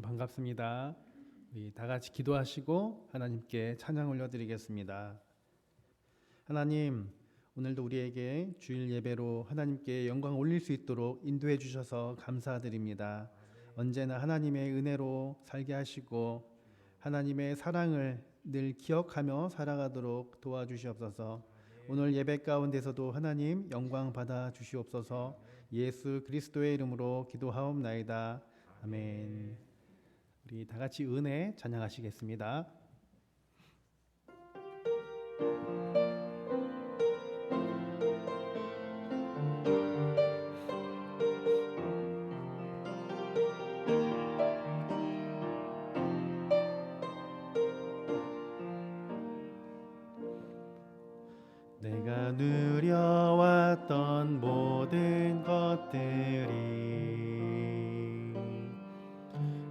여러분 반갑습니다. 우리 다 같이 기도하시고 하나님께 찬양 올려드리겠습니다. 하나님, 오늘도 우리에게 주일 예배로 하나님께 영광 올릴 수 있도록 인도해 주셔서 감사드립니다. 언제나 하나님의 은혜로 살게 하시고 하나님의 사랑을 늘 기억하며 살아가도록 도와주시옵소서. 오늘 예배 가운데서도 하나님 영광 받아 주시옵소서. 예수 그리스도의 이름으로 기도하옵나이다. 아멘. 우리 다 같이 은혜 찬양하시겠습니다. 내가 누려왔던 모든 것들이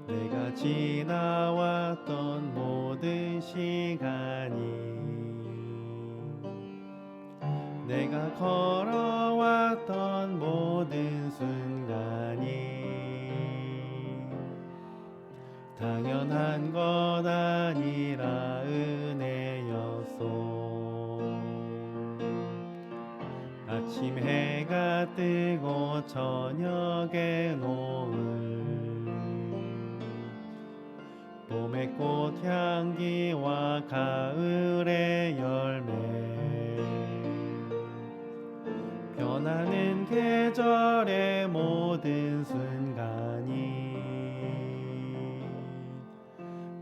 내가 지나왔던 모든 시간이 내가 걸어왔던 모든 순간이 당연한 것 아니라 은혜였소. 아침 해가 뜨고 저녁에 노을 봄의 꽃 향기와 가을의 열매 변하는 계절의 모든 순간이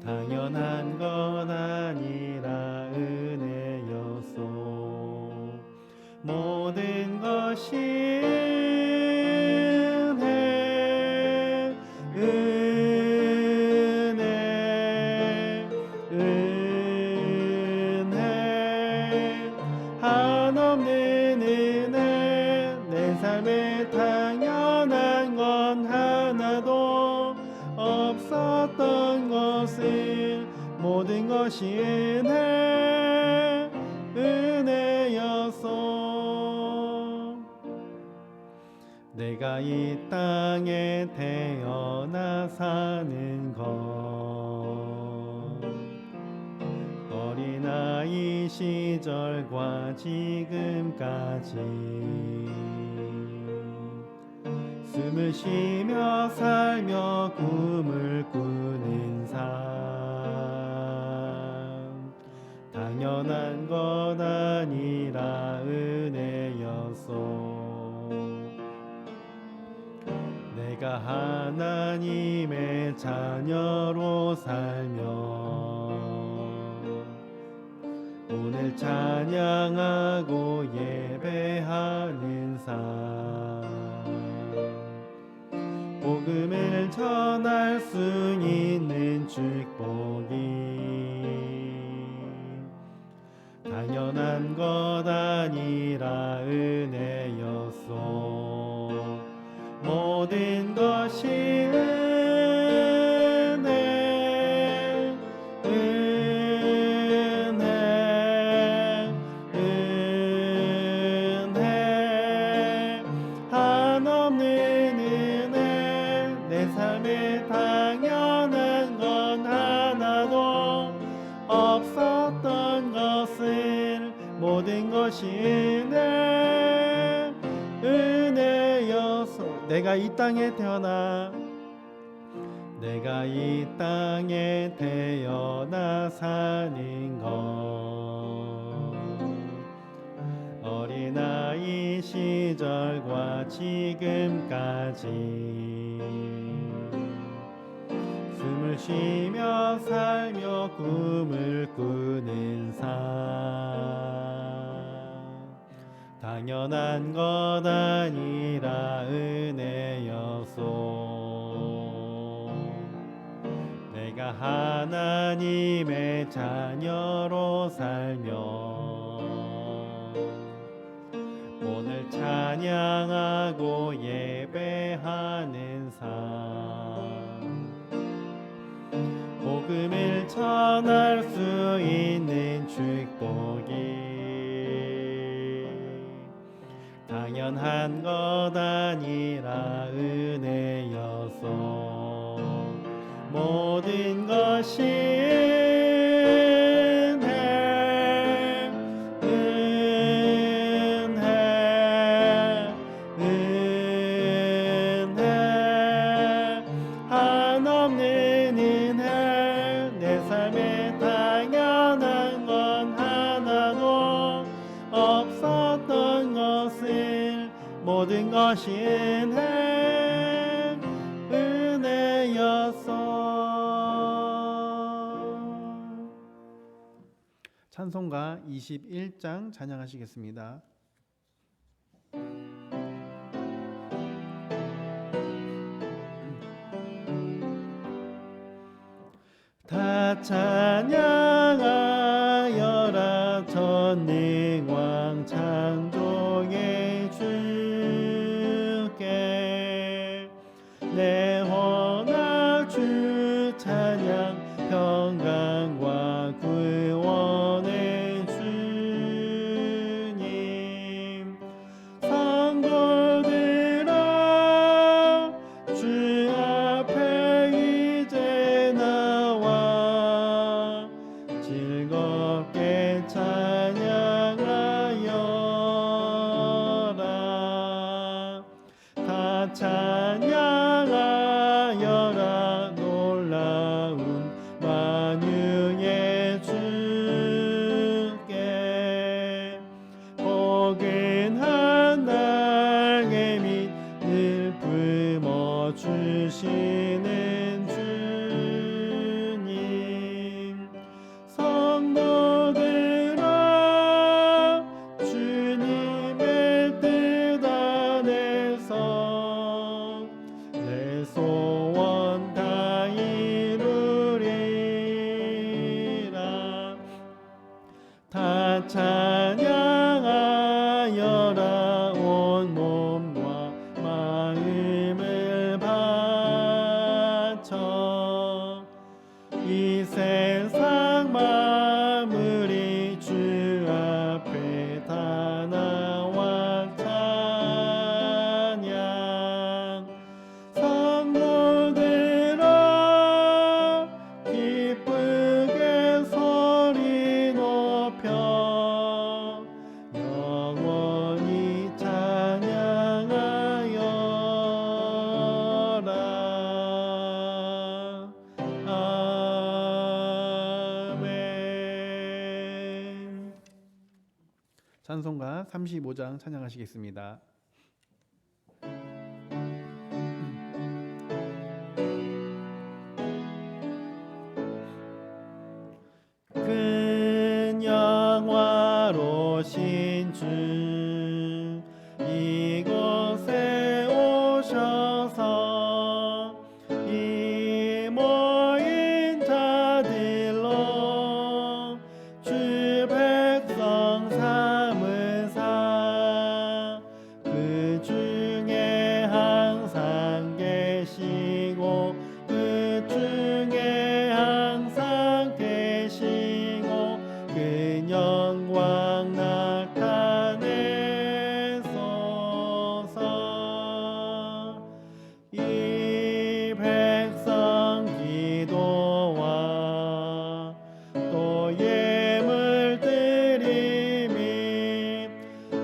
당연한 건 아니라 은혜였소. 모든 것이 한없는 은혜 내 삶에 당연한 건 하나도 없었던 것을 모든 것이 은혜였소. 내가 이 땅에 태어나 사는 것 어린아이 시절과 지금까지 숨을 쉬며 살며 꿈을 꾸는 삶 당연한 것 아니라 은혜였소. 내가 하나님의 자녀로 살며 오늘 찬양하고 예배하는 삶 복음을 전할 수 있는 축복이 당연한 것 아니라 은혜였소. 모든 것이 은혜 한없는 은혜 내 삶에 당연한 건 하나도 없었던 것을 모든 것이 은혜였소. 내가 이 땅에 태어나 사는 것 어린아이 시절과 지금까지 숨을 쉬며 살며 꿈을 꾸는 삶 당연한 것 아니라 은혜였소. 내가 하나님의 자녀로 살며 오늘 찬양하고 예배하는 삶 복음을 전할 수 있는 축복이 당연한 것 아니라 은혜였소. 모든 것이 은혜 한없는 은혜 내 삶에 당연한 건 하나도 없었던 것을 모든 것이 은혜였어. 찬송가 21장 찬양하시겠습니다. 다 찬양하여라 전능왕 창조의 주께 내 혼합 주 찬양 평강과 구원의 주님 성도들아 주 앞에 이제 나와 즐겁게 찬양하여라 다 찬양하여라 놀라운 만유의 주께 포근한 날개 밑 늘 품어주시는 주님 성도들아 주님의 뜻 안에서 내 소원 다 이루리라 다 찬양하여라 온 몸과 마음을 바쳐 이 세상 만물이 주 앞에 다 나와 찬양 성도들아 기쁘게 소리 높여 영원히 찬양하여라 아멘. 찬송가 35장 찬양하시겠습니다. 큰 영화로신 주 이곳에 오셔서 이 모인 자들로 주 백성 삼으사 그 중에 항상 계시고 그 중에 항상 계시고 그 영광 나타내소서 이 백성 기도와 또 예물 드림이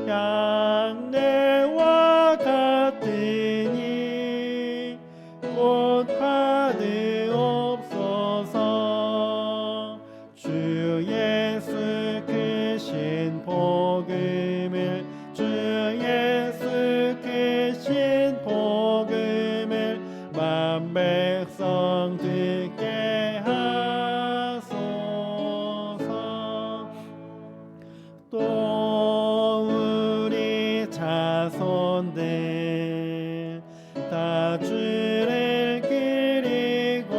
양내와 같으니 곧 받으옵소서 주 예수 크신 복음을 주 예수 크신 복음을 만 백성 듣게 하소서 또 우리 자손들 다 주를 기리고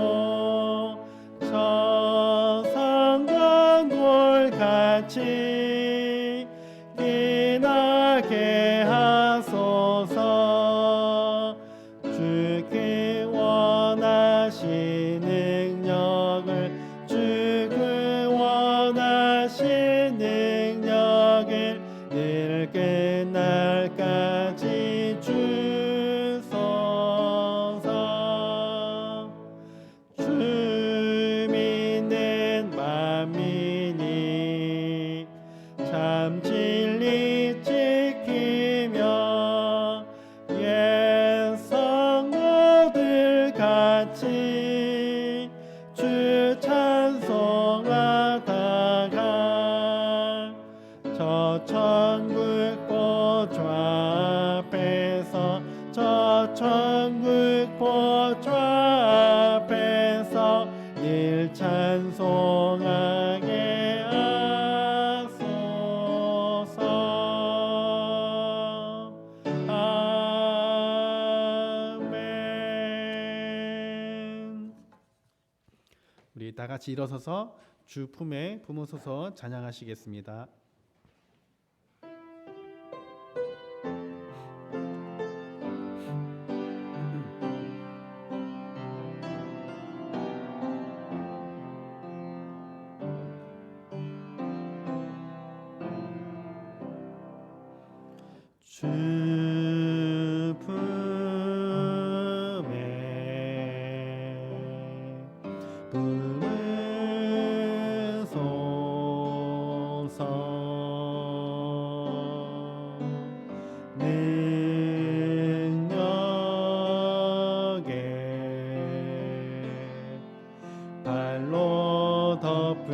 저 성전돌 같이 빛나게 하소서 주 그 원하신 능력을 주 그 원하신 능력을 늘 끝날까지 주소서 보좌 앞에서 늘 찬송하게 하소서. 아멘. 우리 다 같이 일어서서 주 품에 품으소서 찬양하시겠습니다. 주 품에 품으소서. 능력에 발로 덮으소서.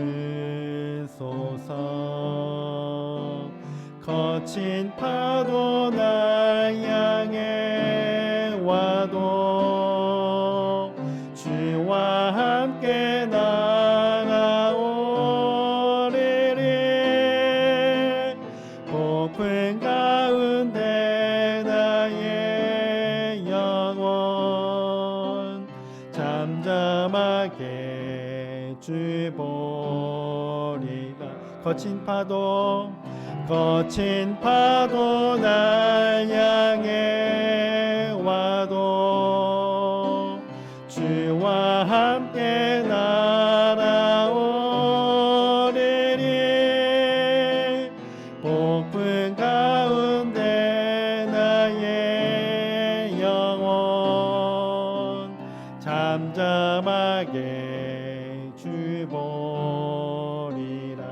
거친 파도 날 향해 와도 주와 함께 날아오리리. 폭풍 가운데 나의 영혼 잠잠하게 주 보리라. 거친 파도 날 향해 와도 주와 함께 날아오리리. 폭풍 가운데 나의 영혼 잠잠하게 주 보리라.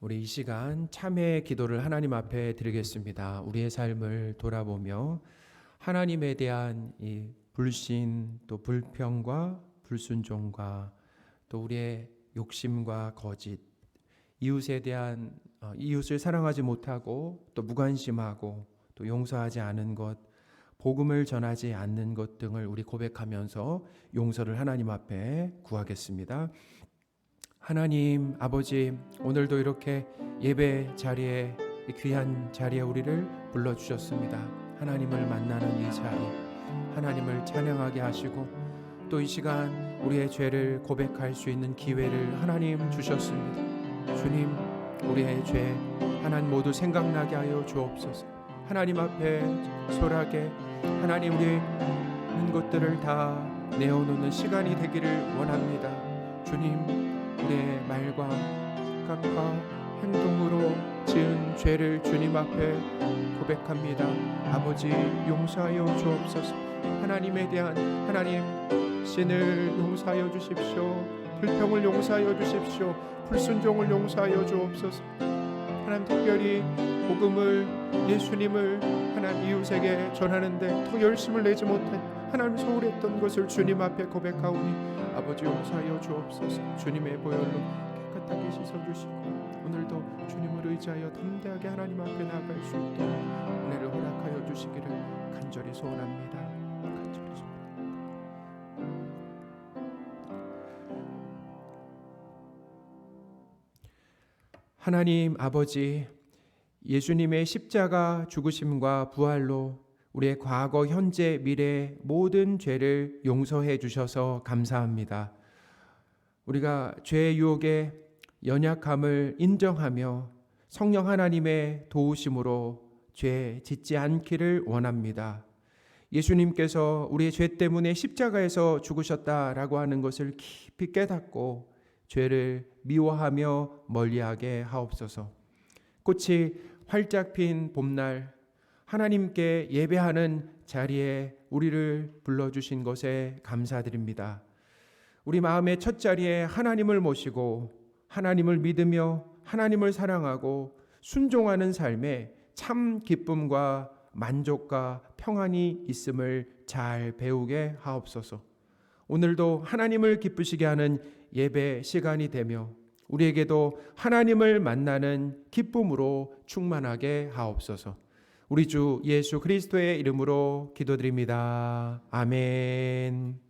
우리 이 시간 참회의 기도를 하나님 앞에 드리겠습니다. 우리의 삶을 돌아보며 하나님에 대한 이 불신, 또 불평과 불순종과 또 우리의 욕심과 거짓, 이웃에 대한 이웃을 사랑하지 못하고 또 무관심하고 또 용서하지 않은 것, 복음을 전하지 않는 것 등을 우리 고백하면서 용서를 하나님 앞에 구하겠습니다. 하나님 아버지, 오늘도 이렇게 예배 자리에, 귀한 자리에 우리를 불러주셨습니다. 하나님을 만나는 이 자리, 하나님을 찬양하게 하시고 또 이 시간 우리의 죄를 고백할 수 있는 기회를 하나님 주셨습니다. 주님, 우리의 죄 하나님 모두 생각나게 하여 주옵소서. 하나님 앞에 솔하게 하나님 우리의 있는 것들을 다 내어놓는 시간이 되기를 원합니다. 주님, 우리의 말과 생각과 행동으로 지은 죄를 주님 앞에 고백합니다. 아버지, 용서하여 주옵소서. 하나님에 대한 하나님 신을 용서하여 주십시오. 불평을 용서하여 주십시오. 불순종을 용서하여 주옵소서. 하나님, 특별히 복음을, 예수님을 하나님 이웃에게 전하는데 더 열심을 내지 못한 하나님 소홀했던 것을 주님 앞에 고백하오니 아버지 용서하여 주옵소서. 주님의 보혈로 깨끗하게 씻어주시고 오늘도 주님을 의지하여 담대하게 하나님 앞에 나아갈 수 있도록 은혜를 허락하여 주시기를 간절히 소원합니다. 간절히 소원합니다. 하나님 아버지, 예수님의 십자가 죽으심과 부활로 우리의 과거, 현재, 미래 모든 죄를 용서해 주셔서 감사합니다. 우리가 죄의 유혹에 연약함을 인정하며 성령 하나님의 도우심으로 죄 짓지 않기를 원합니다. 예수님께서 우리의 죄 때문에 십자가에서 죽으셨다라고 하는 것을 깊이 깨닫고 죄를 미워하며 멀리하게 하옵소서. 꽃이 활짝 핀 봄날 하나님께 예배하는 자리에 우리를 불러주신 것에 감사드립니다. 우리 마음의 첫 자리에 하나님을 모시고 하나님을 믿으며 하나님을 사랑하고 순종하는 삶에 참 기쁨과 만족과 평안이 있음을 잘 배우게 하옵소서. 오늘도 하나님을 기쁘시게 하는 예배 시간이 되며 우리에게도 하나님을 만나는 기쁨으로 충만하게 하옵소서. 우리 주 예수 그리스도의 이름으로 기도드립니다. 아멘.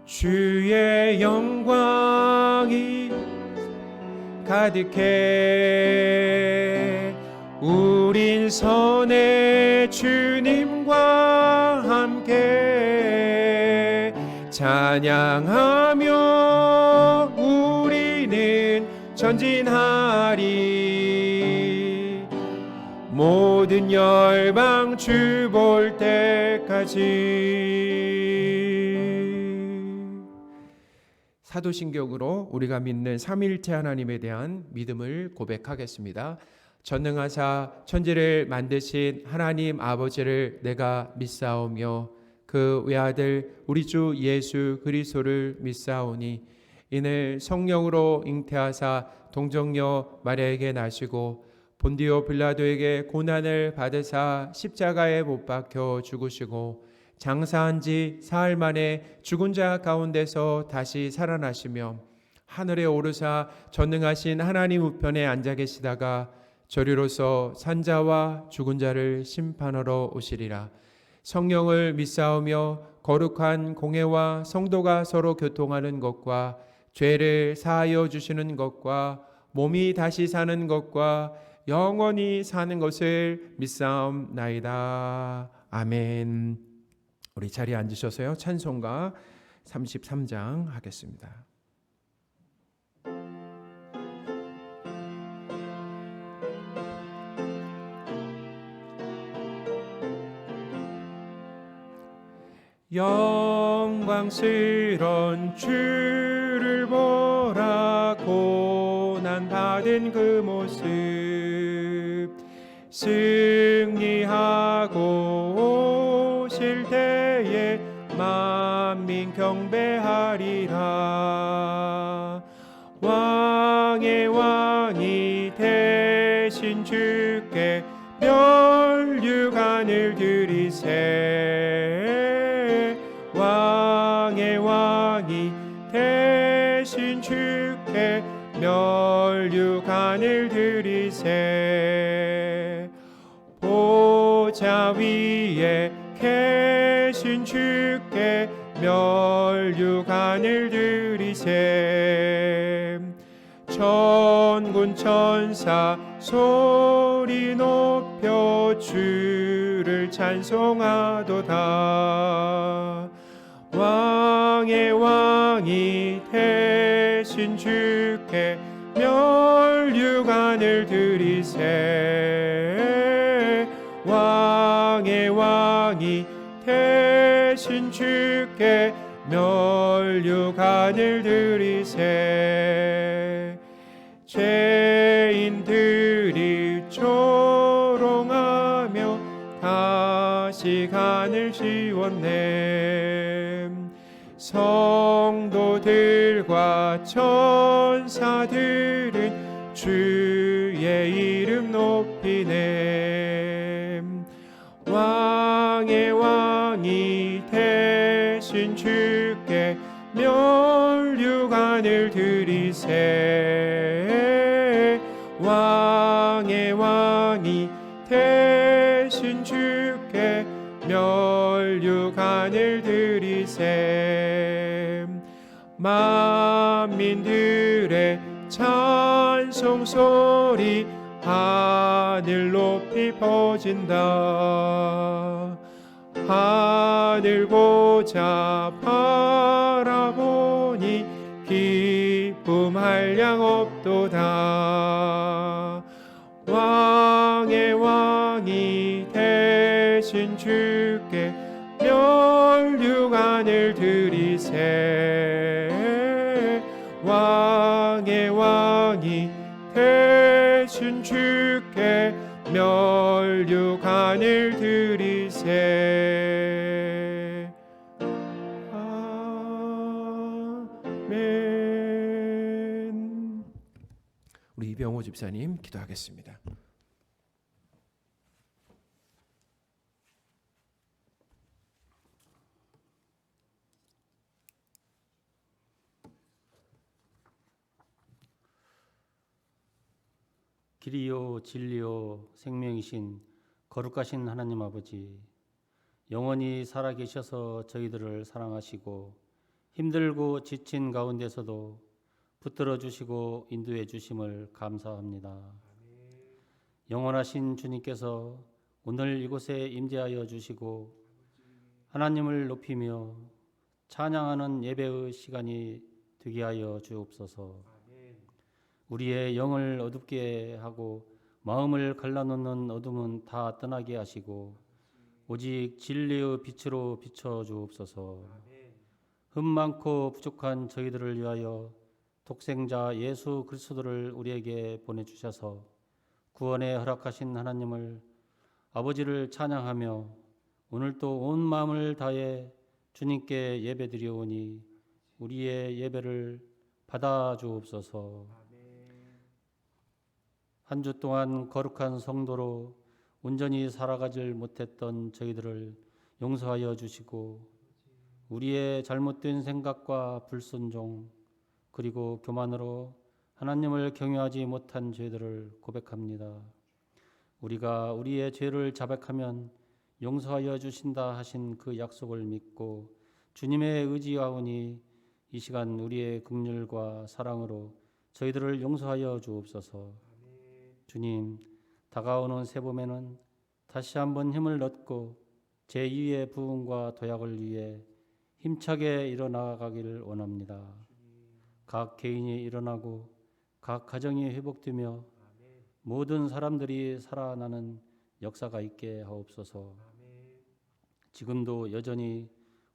주의 영광이 가득해 우린 선의 주님과 함께 찬양하며 우리는 전진하리 모든 열방 주 볼 때까지. 사도신경으로 우리가 믿는 삼위일체 하나님에 대한 믿음을 고백하겠습니다. 전능하사 천지를 만드신 하나님 아버지를 내가 믿사오며 그 외아들 우리 주 예수 그리스도를 믿사오니 이는 성령으로 잉태하사 동정녀 마리아에게 나시고 본디오 빌라도에게 고난을 받으사 십자가에 못 박혀 죽으시고 장사한 지 사흘 만에 죽은 자 가운데서 다시 살아나시며 하늘에 오르사 전능하신 하나님 우편에 앉아 계시다가 저리로서 산자와 죽은 자를 심판하러 오시리라. 성령을 믿사오며 거룩한 공회와 성도가 서로 교통하는 것과 죄를 사하여 주시는 것과 몸이 다시 사는 것과 영원히 사는 것을 믿사옵나이다. 아멘. 우리 자리에 앉으셔서요. 찬송가 33장 하겠습니다. 영광스런 주를 보라 고난 받은 그 모습 승리하고 오실 때에 만민 경배하리라. 왕의 왕이 되신 주께 멸류관을 드리세. 왕의 왕이 되신 주께 멸류관을 드리세. 보좌 위에 계신 주께 멸류관을 드리세. 천군 천사 소리 높여 주를 찬송하도다. 왕의 왕이 되신 주께 멸류관을 드리세. 왕의 왕이 되신 주께 멸류관을 드리세. 죄인들이 조롱하며 가시관을 지웠네. 성도들과 천사들은 주의 이름 높이네. 왕의 왕이 되신 주께 멸류관을 드리세. 왕의 왕이 되신 주께 멸류관을 드리세. 만민들의 찬송 소리 하늘 높이 퍼진다. 하늘 보자 바라보니 기쁨 한량 없도다. 왕의 왕이 되신 주께 멸류관을 드리세. 왕의 왕이 되신 주께 멸류관을 드리세. 아멘. 우리 이병호 집사님 기도하겠습니다. 길이요 진리요 생명이신 거룩하신 하나님 아버지, 영원히 살아계셔서 저희들을 사랑하시고 힘들고 지친 가운데서도 붙들어 주시고 인도해 주심을 감사합니다. 영원하신 주님께서 오늘 이곳에 임재하여 주시고 하나님을 높이며 찬양하는 예배의 시간이 되게 하여 주옵소서. 우리의 영을 어둡게 하고 마음을 갈라놓는 어둠은 다 떠나게 하시고 오직 진리의 빛으로 비춰 주옵소서. 흠 많고 부족한 저희들을 위하여 독생자 예수 그리스도를 우리에게 보내주셔서 구원에 허락하신 하나님을 아버지를 찬양하며 오늘도 온 마음을 다해 주님께 예배드리오니 우리의 예배를 받아 주옵소서. 한 주 동안 거룩한 성도로 온전히 살아가질 못했던 저희들을 용서하여 주시고 우리의 잘못된 생각과 불순종 그리고 교만으로 하나님을 경외하지 못한 죄들을 고백합니다. 우리가 우리의 죄를 자백하면 용서하여 주신다 하신 그 약속을 믿고 주님의 의지하오니 이 시간 우리의 긍휼과 사랑으로 저희들을 용서하여 주옵소서. 주님, 다가오는 새봄에는 다시 한번 힘을 얻고 제2의 부흥과 도약을 위해 힘차게 일어나가기를 원합니다. 각 개인이 일어나고 각 가정이 회복되며 모든 사람들이 살아나는 역사가 있게 하옵소서. 지금도 여전히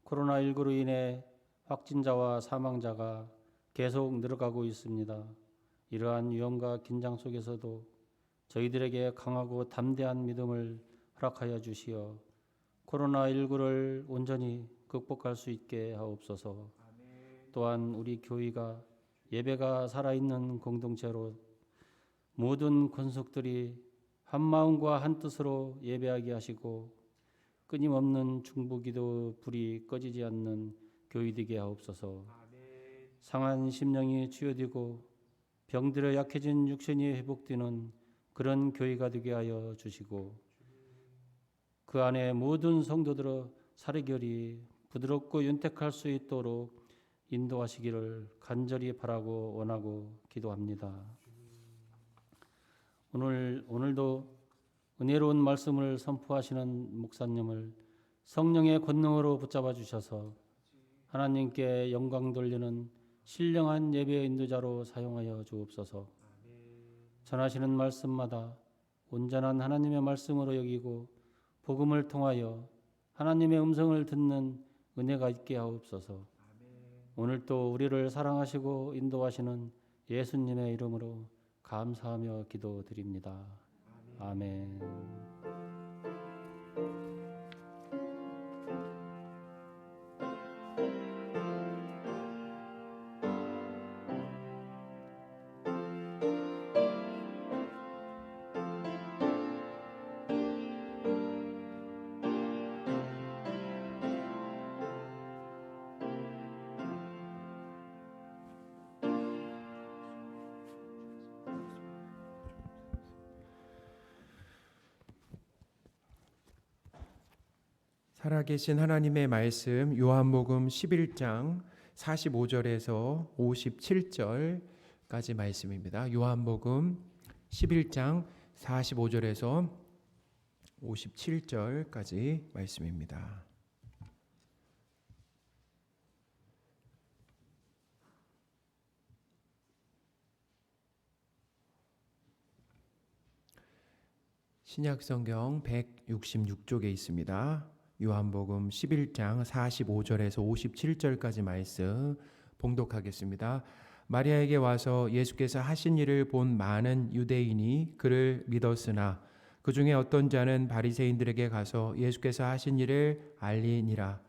코로나19로 인해 확진자와 사망자가 계속 늘어가고 있습니다. 이러한 위험과 긴장 속에서도 저희들에게 강하고 담대한 믿음을 허락하여 주시어 코로나19를 온전히 극복할 수 있게 하옵소서. 또한 우리 교회가 예배가 살아있는 공동체로 모든 권속들이 한 마음과 한 뜻으로 예배하게 하시고 끊임없는 중보기도 불이 꺼지지 않는 교회 되게 하옵소서. 상한 심령이 치유되고 병들어 약해진 육신이 회복되는 그런 교회가 되게 하여 주시고 그 안에 모든 성도들의 사례결이 부드럽고 윤택할 수 있도록 인도하시기를 간절히 바라고 원하고 기도합니다. 오늘도 은혜로운 말씀을 선포하시는 목사님을 성령의 권능으로 붙잡아 주셔서 하나님께 영광 돌리는 신령한 예배 인도자로 사용하여 주옵소서. 전하시는 말씀마다 온전한 하나님의 말씀으로 여기고 복음을 통하여 하나님의 음성을 듣는 은혜가 있게 하옵소서. 오늘도 우리를 사랑하시고 인도하시는 예수님의 이름으로 감사하며 기도드립니다. 아멘. 살아계신 하나님의 말씀 요한복음 11장 45절에서 57절까지 말씀입니다. 요한복음 11장 45절에서 57절까지 말씀입니다. 신약성경 166쪽에 있습니다. 요한복음 11장 45절에서 57절까지 말씀 봉독하겠습니다. 마리아에게 와서 예수께서 하신 일을 본 많은 유대인이 그를 믿었으나 그 중에 어떤 자는 바리새인들에게 가서 예수께서 하신 일을 알리니라.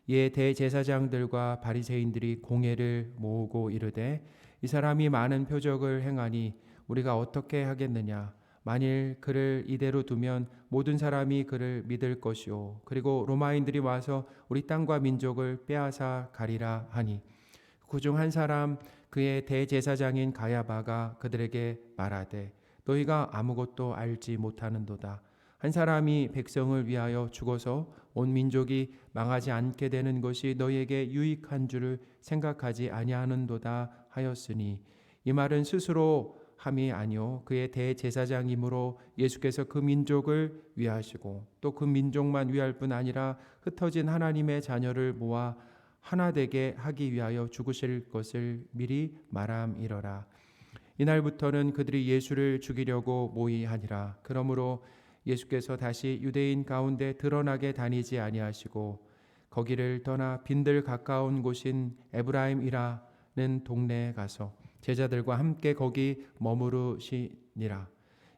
이에 대제사장들과 바리새인들이 공회를 모으고 이르되 이 사람이 많은 표적을 행하니 우리가 어떻게 하겠느냐. 만일 그를 이대로 두면 모든 사람이 그를 믿을 것이요 그리고 로마인들이 와서 우리 땅과 민족을 빼앗아 가리라 하니 그중 한 사람 그의 대제사장인 가야바가 그들에게 말하되 너희가 아무것도 알지 못하는도다. 한 사람이 백성을 위하여 죽어서 온 민족이 망하지 않게 되는 것이 너희에게 유익한 줄을 생각하지 아니하는도다 하였으니, 이 말은 스스로 함이 아니요 그의 대제사장이므로 예수께서 그 민족을 위하시고 또 그 민족만 위할 뿐 아니라 흩어진 하나님의 자녀를 모아 하나 되게 하기 위하여 죽으실 것을 미리 말함이러라. 이날부터는 그들이 예수를 죽이려고 모의하니라. 그러므로 예수께서 다시 유대인 가운데 드러나게 다니지 아니하시고 거기를 떠나 빈들 가까운 곳인 에브라임이라는 동네에 가서 제자들과 함께 거기 머무르시니라.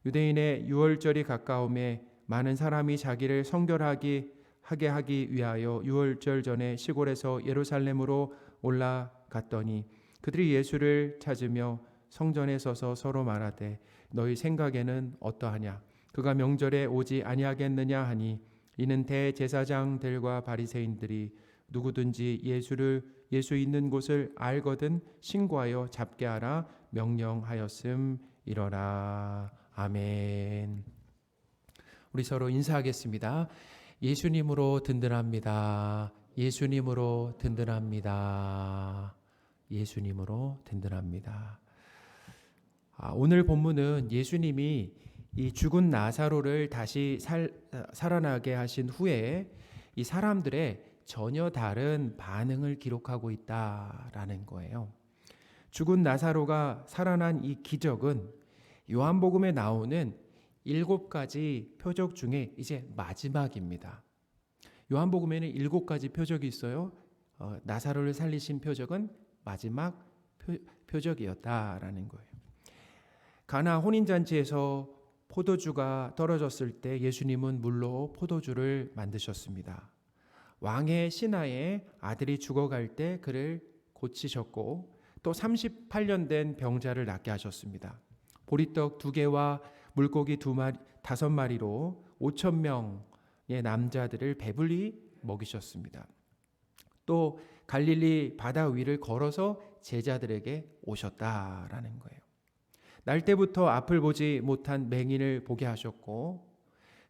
유대인의 유월절이 가까움에 많은 사람이 자기를 성결하게 하기 위하여 유월절 전에 시골에서 예루살렘으로 올라갔더니 그들이 예수를 찾으며 성전에 서서 서로 말하되 너희 생각에는 어떠하냐? 그가 명절에 오지 아니하겠느냐 하니, 이는 대제사장들과 바리새인들이 누구든지 예수 있는 곳을 알거든 신고하여 잡게 하라 명령하였음이러라. 아멘. 우리 서로 인사하겠습니다. 예수님으로 든든합니다. 예수님으로 든든합니다. 예수님으로 든든합니다. 오늘 본문은 예수님이 이 죽은 나사로를 다시 살아나게 하신 후에 이 사람들의 전혀 다른 반응을 기록하고 있다라는 거예요. 죽은 나사로가 살아난 이 기적은 요한복음에 나오는 7가지 표적 중에 이제 마지막입니다. 요한복음에는 7가지 표적이 있어요. 나사로를 살리신 표적은 마지막 표적이었다라는 거예요. 가나 혼인잔치에서 포도주가 떨어졌을 때 예수님은 물로 포도주를 만드셨습니다. 왕의 신하의 아들이 죽어갈 때 그를 고치셨고 또 38년 된 병자를 낫게 하셨습니다. 보리떡 2개와 물고기 5마리로 5,000명의 남자들을 배불리 먹이셨습니다. 또 갈릴리 바다 위를 걸어서 제자들에게 오셨다라는 거예요. 날 때부터 앞을 보지 못한 맹인을 보게 하셨고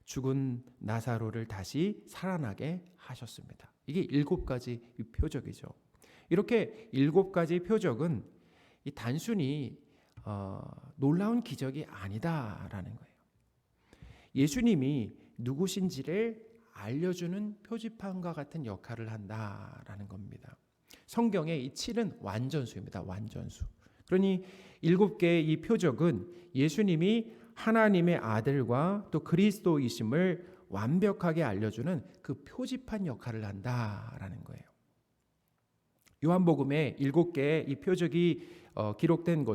죽은 나사로를 다시 살아나게 하셨습니다. 이게 7가지 표적이죠. 이렇게 7가지 표적은 단순히 놀라운 기적이 아니다라는 거예요. 예수님이 누구신지를 알려주는 표지판과 같은 역할을 한다라는 겁니다. 성경의 이 7은 완전수입니다. 완전수. 그러니 7개의 이 표적은 예수님이 하나님의 아들과 또 그리스도이심을 완벽하게 알려주는 그 표지판 역할을 한다라는 거예요. 요한복음에 7개의 이 표적이 기록된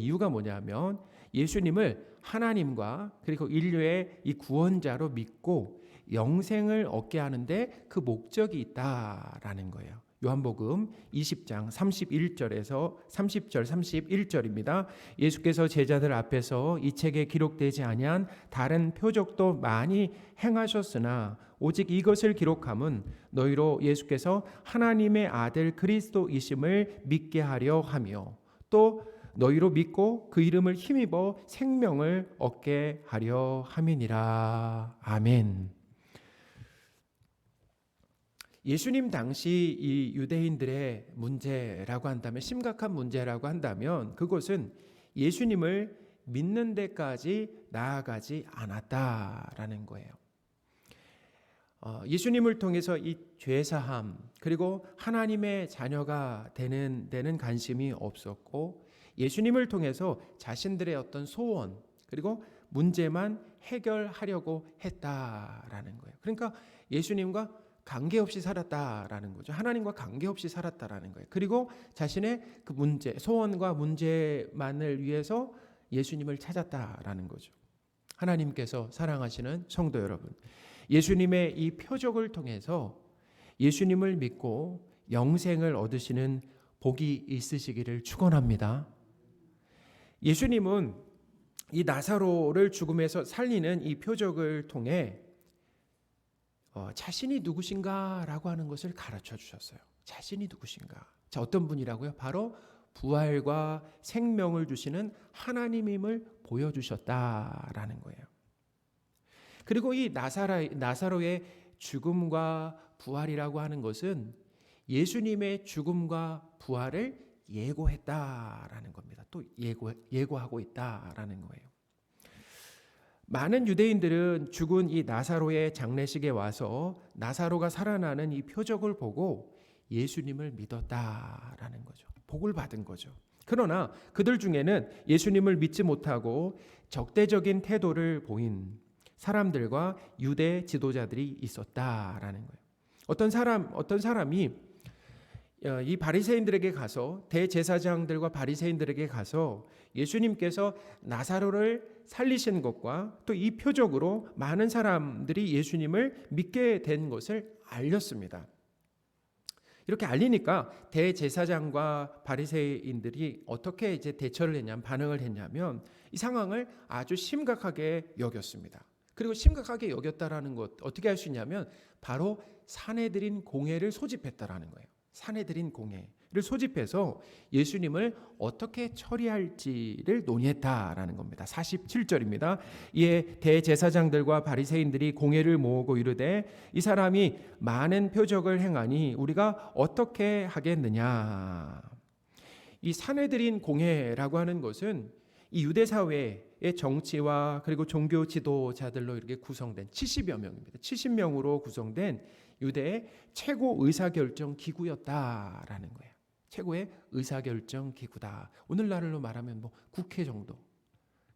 이유가 뭐냐면 예수님을 하나님과 그리고 인류의 이 구원자로 믿고 영생을 얻게 하는데 그 목적이 있다라는 거예요. 요한복음 20장 31절에서 30절 31절입니다. 예수께서 제자들 앞에서 이 책에 기록되지 아니한 다른 표적도 많이 행하셨으나 오직 이것을 기록함은 너희로 예수께서 하나님의 아들 그리스도이심을 믿게 하려 하며 또 너희로 믿고 그 이름을 힘입어 생명을 얻게 하려 함이니라. 아멘. 예수님 당시 이 유대인들의 문제라고 한다면, 심각한 문제라고 한다면 그것은 예수님을 믿는 데까지 나아가지 않았다라는 거예요. 예수님을 통해서 이 죄사함 그리고 하나님의 자녀가 되는 데는 관심이 없었고 예수님을 통해서 자신들의 어떤 소원 그리고 문제만 해결하려고 했다라는 거예요. 그러니까 예수님과 관계없이 살았다라는 거죠. 하나님과 관계없이 살았다라는 거예요. 그리고 자신의 그 문제, 소원과 문제만을 위해서 예수님을 찾았다라는 거죠. 하나님께서 사랑하시는 성도 여러분, 예수님의 이 표적을 통해서 예수님을 믿고 영생을 얻으시는 복이 있으시기를 축원합니다. 예수님은 이 나사로를 죽음에서 살리는 이 표적을 통해 자신이 누구신가라고 하는 것을 가르쳐 주셨어요. 자신이 누구신가? 자, 어떤 분이라고요? 바로 부활과 생명을 주시는 하나님임을 보여주셨다라는 거예요. 그리고 이 나사로의 죽음과 부활이라고 하는 것은 예수님의 죽음과 부활을 예고했다라는 겁니다. 또 예고하고 있다라는 거예요. 많은 유대인들은 죽은 이 나사로의 장례식에 와서 나사로가 살아나는 이 표적을 보고 예수님을 믿었다라는 거죠. 복을 받은 거죠. 그러나 그들 중에는 예수님을 믿지 못하고 적대적인 태도를 보인 사람들과 유대 지도자들이 있었다라는 거예요. 어떤 사람이 이 바리새인들에게 가서, 대제사장들과 바리새인들에게 가서 예수님께서 나사로를 살리신 것과 또 이 표적으로 많은 사람들이 예수님을 믿게 된 것을 알렸습니다. 이렇게 알리니까 대제사장과 바리새인들이 어떻게 이제 대처를 했냐면, 반응을 했냐면 이 상황을 아주 심각하게 여겼습니다. 그리고 심각하게 여겼다라는 것 어떻게 할 수 있냐면 바로 사내들인 공회를 소집했다라는 거예요. 사내들인 공회를 소집해서 예수님을 어떻게 처리할지를 논의했다라는 겁니다. 47절입니다. 이에 대제사장들과 바리새인들이 공회를 모으고 이르되 이 사람이 많은 표적을 행하니 우리가 어떻게 하겠느냐. 이 사내들인 공회라고 하는 것은 이 유대 사회의 정치와 그리고 종교 지도자들로 이렇게 구성된 70여 명입니다. 70명으로 구성된 유대의 최고 의사결정 기구였다라는 거예요. 최고의 의사결정 기구다. 오늘날로 말하면 뭐 국회 정도.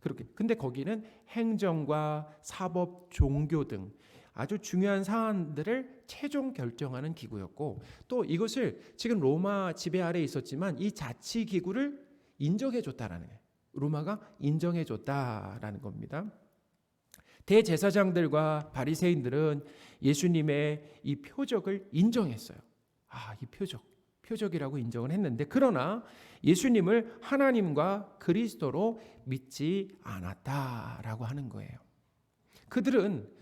그렇게. 근데 거기는 행정과 사법, 종교 등 아주 중요한 사안들을 최종 결정하는 기구였고, 또 이것을 지금 로마 지배 아래에 있었지만 이 자치 기구를 인정해 줬다라는 거예요. 로마가 인정해 줬다라는 겁니다. 대제사장들과 바리새인들은 예수님의 이 표적을 인정했어요. 이 표적이라고 인정을 했는데, 그러나 예수님을 하나님과 그리스도로 믿지 않았다라고 하는 거예요.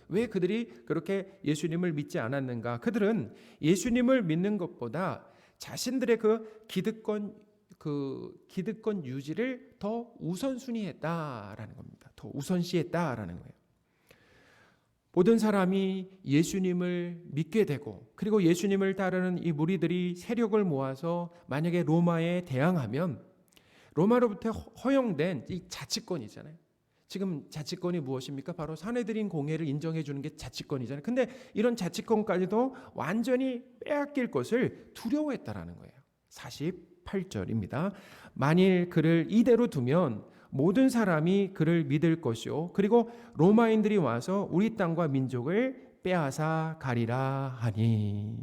왜 그들이 그렇게 예수님을 믿지 않았는가? 그들은 예수님을 믿는 것보다 자신들의 그 기득권 유지를 더 우선순위했다라는 겁니다. 더 우선시했다라는 거예요. 모든 사람이 예수님을 믿게 되고, 그리고 예수님을 따르는 이 무리들이 세력을 모아서 만약에 로마에 대항하면 로마로부터 허용된 이 자치권이잖아요. 지금 자치권이 무엇입니까? 바로 사내들인 공회를 인정해 주는 게 자치권이잖아요. 근데 이런 자치권까지도 완전히 빼앗길 것을 두려워했다라는 거예요. 48절입니다. 만일 그를 이대로 두면 모든 사람이 그를 믿을 것이요, 그리고 로마인들이 와서 우리 땅과 민족을 빼앗아 가리라 하니.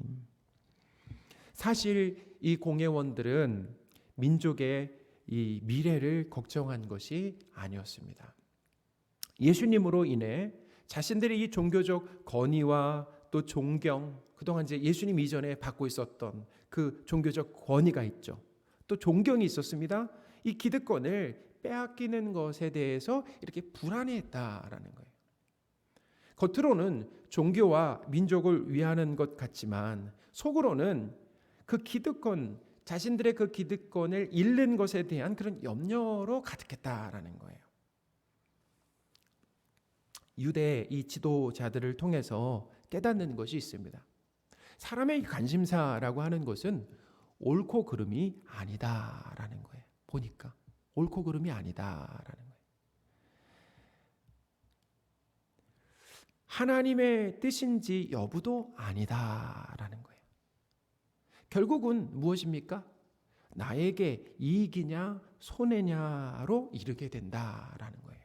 사실 이 공회원들은 민족의 이 미래를 걱정한 것이 아니었습니다. 예수님으로 인해 자신들이 이 종교적 권위와 또 존경, 그동안 이제 예수님 이전에 받고 있었던 그 종교적 권위가 있죠. 또 존경이 있었습니다. 이 기득권을 빼앗기는 것에 대해서 이렇게 불안해했다라는 거예요. 겉으로는 종교와 민족을 위하는 것 같지만 속으로는 그 기득권, 자신들의 그 기득권을 잃는 것에 대한 그런 염려로 가득했다라는 거예요. 유대 이 지도자들을 통해서 깨닫는 것이 있습니다. 사람의 관심사라고 하는 것은 옳고 그름이 아니다라는 거예요. 보니까 옳고 그름이 아니다라는 거예요. 하나님의 뜻인지 여부도 아니다라는 거예요. 결국은 무엇입니까? 나에게 이익이냐 손해냐로 이르게 된다라는 거예요.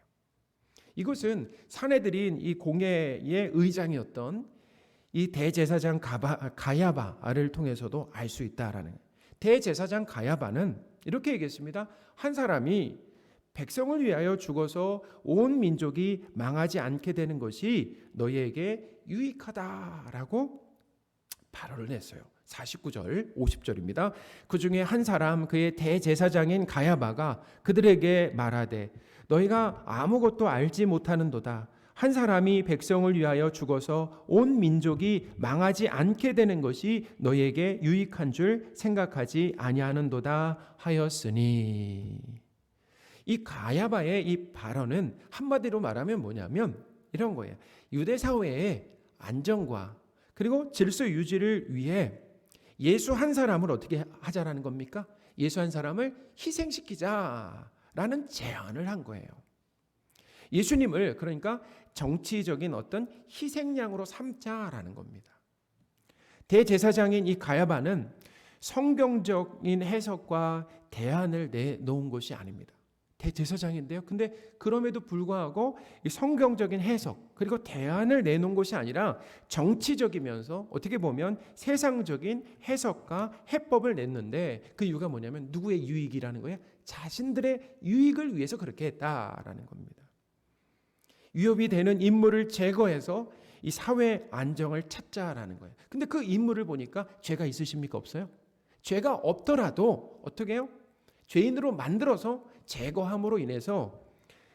이것은 사내들인 이 공회의 의장이었던 이 대제사장 가야바를 통해서도 알 수 있다라는 거예요. 대제사장 가야바는 이렇게 얘기했습니다. 한 사람이 백성을 위하여 죽어서 온 민족이 망하지 않게 되는 것이 너희에게 유익하다라고 발언을 했어요. 49절, 50절입니다. 그 중에 한 사람, 그의 대제사장인 가야바가 그들에게 말하되 너희가 아무것도 알지 못하는도다. 한 사람이 백성을 위하여 죽어서 온 민족이 망하지 않게 되는 것이 너희에게 유익한 줄 생각하지 아니하는도다 하였으니. 이 가야바의 이 발언은 한마디로 말하면 뭐냐면 이런 거예요. 유대 사회의 안정과 그리고 질서 유지를 위해 예수 한 사람을 어떻게 하자라는 겁니까? 예수 한 사람을 희생시키자라는 제안을 한 거예요. 예수님을 그러니까 정치적인 어떤 희생양으로 삼자라는 겁니다. 대제사장인 이 가야바는 성경적인 해석과 대안을 내놓은 것이 아닙니다. 대제사장인데요. 근데 그럼에도 불구하고 이 성경적인 해석 그리고 대안을 내놓은 것이 아니라 정치적이면서 어떻게 보면 세상적인 해석과 해법을 냈는데 그 이유가 뭐냐면 누구의 유익이라는 거예요? 자신들의 유익을 위해서 그렇게 했다라는 겁니다. 위협이 되는 인물을 제거해서 이 사회 안정을 찾자라는 거예요. 근데 그 인물을 보니까 죄가 있으십니까? 없어요? 죄가 없더라도 어떻게 해요? 죄인으로 만들어서 제거함으로 인해서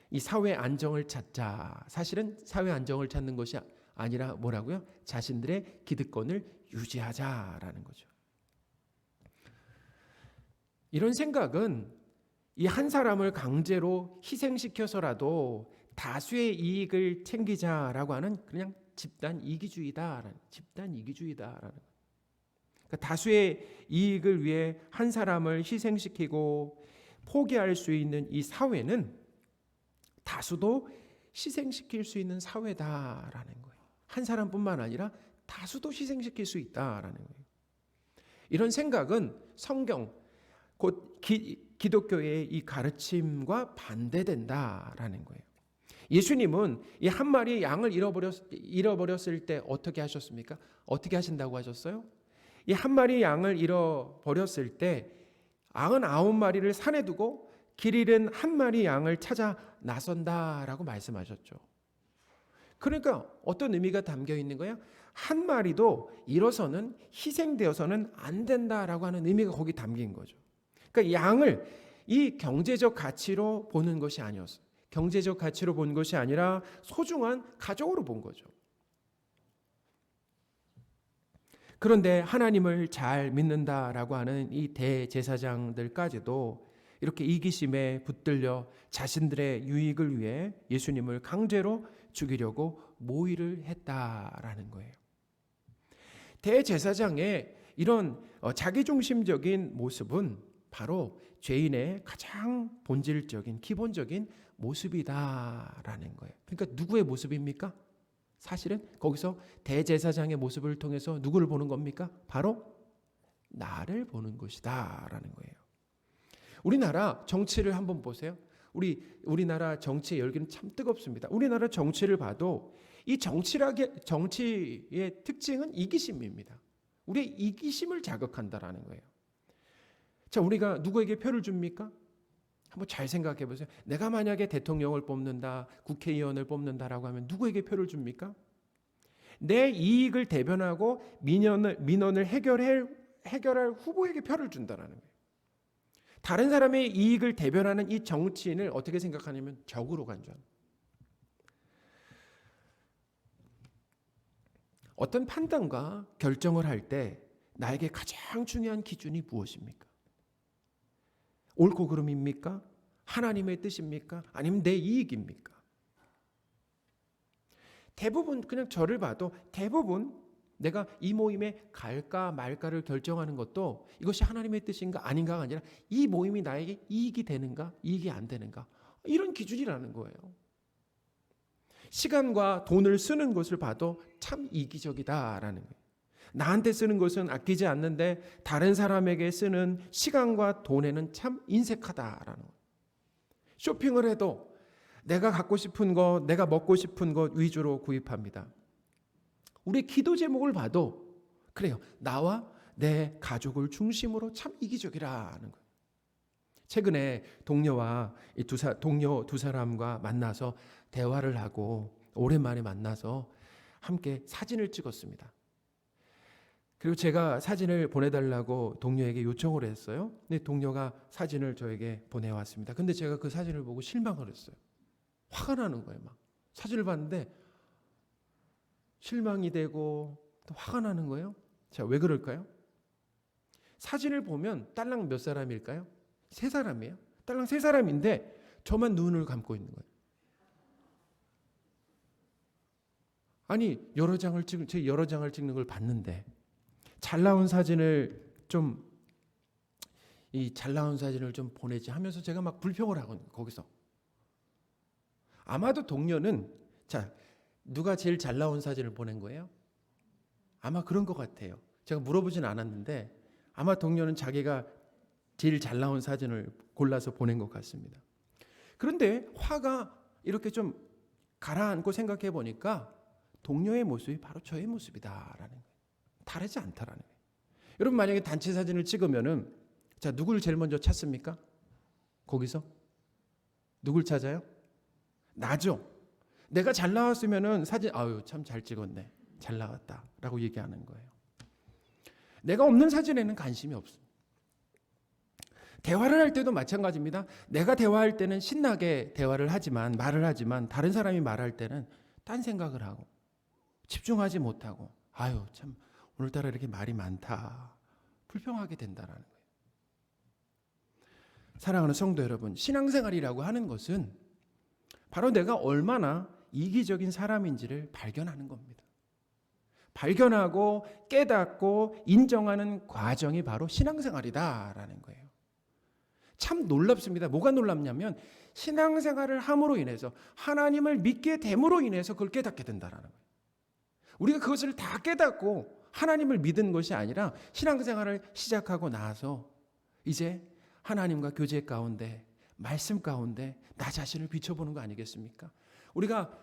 이 사회 안정을 찾자. 사실은 사회 안정을 찾는 것이 아니라 뭐라고요? 자신들의 기득권을 유지하자라는 거죠. 이런 생각은 이 한 사람을 강제로 희생시켜서라도 다수의 이익을 챙기자라고 하는 그냥 집단 이기주의다라는 그러니까 다수의 이익을 위해 한 사람을 희생시키고 포기할 수 있는 이 사회는 다수도 희생시킬 수 있는 사회다라는 거예요. 한 사람뿐만 아니라 다수도 희생시킬 수 있다라는 거예요. 이런 생각은 성경 곧 기독교의 이 가르침과 반대된다라는 거예요. 예수님은 이 한 마리 양을 잃어버렸을 때 어떻게 하셨습니까? 어떻게 하신다고 하셨어요? 이 한 마리 양을 잃어버렸을 때 99마리를 산에 두고 길 잃은 한 마리 양을 찾아 나선다라고 말씀하셨죠. 그러니까 어떤 의미가 담겨 있는 거예요? 한 마리도 잃어서는 희생되어서는 안 된다라고 하는 의미가 거기 담긴 거죠. 그러니까 양을 이 경제적 가치로 보는 것이 아니었어요. 경제적 가치로 본 것이 아니라 소중한 가족으로 본 거죠. 그런데 하나님을 잘 믿는다라고 하는 이 대제사장들까지도 이렇게 이기심에 붙들려 자신들의 유익을 위해 예수님을 강제로 죽이려고 모의를 했다라는 거예요. 대제사장의 이런 자기중심적인 모습은 바로 죄인의 가장 본질적인 기본적인 모습이다라는 거예요. 그러니까 누구의 모습입니까? 사실은 거기서 대제사장의 모습을 통해서 누구를 보는 겁니까? 바로 나를 보는 것이다라는 거예요. 우리나라 정치를 한번 보세요. 우리나라 정치의 열기는 참 뜨겁습니다. 우리나라 정치를 봐도 이 정치의 특징은 이기심입니다. 우리의 이기심을 자극한다라는 거예요. 자, 우리가 누구에게 표를 줍니까? 한번 잘 생각해 보세요. 내가 만약에 대통령을 뽑는다, 국회의원을 뽑는다라고 하면 누구에게 표를 줍니까? 내 이익을 대변하고 민원을 해결할 후보에게 표를 준다라는 거예요. 다른 사람의 이익을 대변하는 이 정치인을 어떻게 생각하냐면 적으로 간주합니다. 어떤 판단과 결정을 할 때 나에게 가장 중요한 기준이 무엇입니까? 옳고 그름입니까? 하나님의 뜻입니까? 아니면 내 이익입니까? 대부분 그냥 저를 봐도 대부분 내가 이 모임에 갈까 말까를 결정하는 것도 이것이 하나님의 뜻인가 아닌가가 아니라 이 모임이 나에게 이익이 되는가 이익이 안 되는가 이런 기준이라는 거예요. 시간과 돈을 쓰는 것을 봐도 참 이기적이다라는 거예요. 나한테 쓰는 것은 아끼지 않는데 다른 사람에게 쓰는 시간과 돈에는 참 인색하다라는 거예요. 쇼핑을 해도 내가 갖고 싶은 것, 내가 먹고 싶은 것 위주로 구입합니다. 우리 기도 제목을 봐도 그래요. 나와 내 가족을 중심으로 참 이기적이라는 거예요. 최근에 동료와 동료 두 사람과 만나서 대화를 하고 오랜만에 만나서 함께 사진을 찍었습니다. 그리고 제가 사진을 보내달라고 동료에게 요청을 했어요. 근데 동료가 사진을 저에게 보내왔습니다. 근데 제가 그 사진을 보고 실망을 했어요. 화가 나는 거예요. 막 사진을 봤는데 실망이 되고 또 화가 나는 거예요. 자, 왜 그럴까요? 사진을 보면 딸랑 몇 사람일까요? 3사람이에요. 딸랑 3사람인데 저만 눈을 감고 있는 거예요. 아니, 제 여러 장을 찍는 걸 봤는데 잘 나온 사진을 좀 보내지 하면서 제가 막 불평을 하거든요. 거기서. 아마도 동료는 자, 누가 제일 잘 나온 사진을 보낸 거예요? 아마 그런 것 같아요. 제가 물어보진 않았는데 아마 동료는 자기가 제일 잘 나온 사진을 골라서 보낸 것 같습니다. 그런데 화가 이렇게 좀 가라앉고 생각해 보니까 동료의 모습이 바로 저의 모습이다라는 거예요. 다르지 않다라는 거예요. 여러분 만약에 단체 사진을 찍으면은 자, 누굴 제일 먼저 찾습니까? 거기서 누굴 찾아요? 나죠. 내가 잘 나왔으면은 사진 아유 참 잘 찍었네, 잘 나왔다라고 얘기하는 거예요. 내가 없는 사진에는 관심이 없습니다. 대화를 할 때도 마찬가지입니다. 내가 대화할 때는 신나게 대화를 하지만 말을 하지만 다른 사람이 말할 때는 딴 생각을 하고 집중하지 못하고 아유 참 오늘따라 이렇게 말이 많다 불평하게 된다라는 거예요. 사랑하는 성도 여러분, 신앙생활이라고 하는 것은 바로 내가 얼마나 이기적인 사람인지를 발견하는 겁니다. 발견하고 깨닫고 인정하는 과정이 바로 신앙생활이다라는 거예요. 참 놀랍습니다. 뭐가 놀랍냐면 신앙생활을 함으로 인해서 하나님을 믿게 됨으로 인해서 그걸 깨닫게 된다라는 거예요. 우리가 그것을 다 깨닫고 하나님을 믿은 것이 아니라 신앙생활을 시작하고 나서 이제 하나님과 교제 가운데 말씀 가운데 나 자신을 비춰보는 거 아니겠습니까? 우리가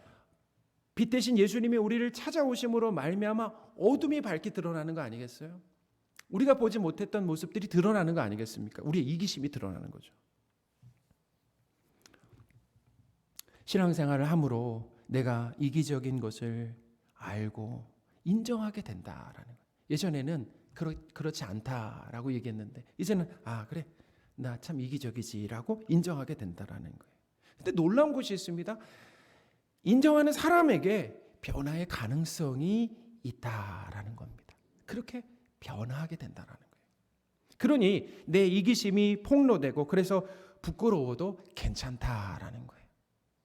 빛 대신 예수님이 우리를 찾아오심으로 말미암아 어둠이 밝게 드러나는 거 아니겠어요? 우리가 보지 못했던 모습들이 드러나는 거 아니겠습니까? 우리의 이기심이 드러나는 거죠. 신앙생활을 함으로 내가 이기적인 것을 알고 인정하게 된다라는 거예요. 예전에는 그렇지 않다라고 얘기했는데 이제는 아 그래 나 참 이기적이지라고 인정하게 된다라는 거예요. 근데 놀라운 것이 있습니다. 인정하는 사람에게 변화의 가능성이 있다라는 겁니다. 그렇게 변화하게 된다라는 거예요. 그러니 내 이기심이 폭로되고 그래서 부끄러워도 괜찮다라는 거예요.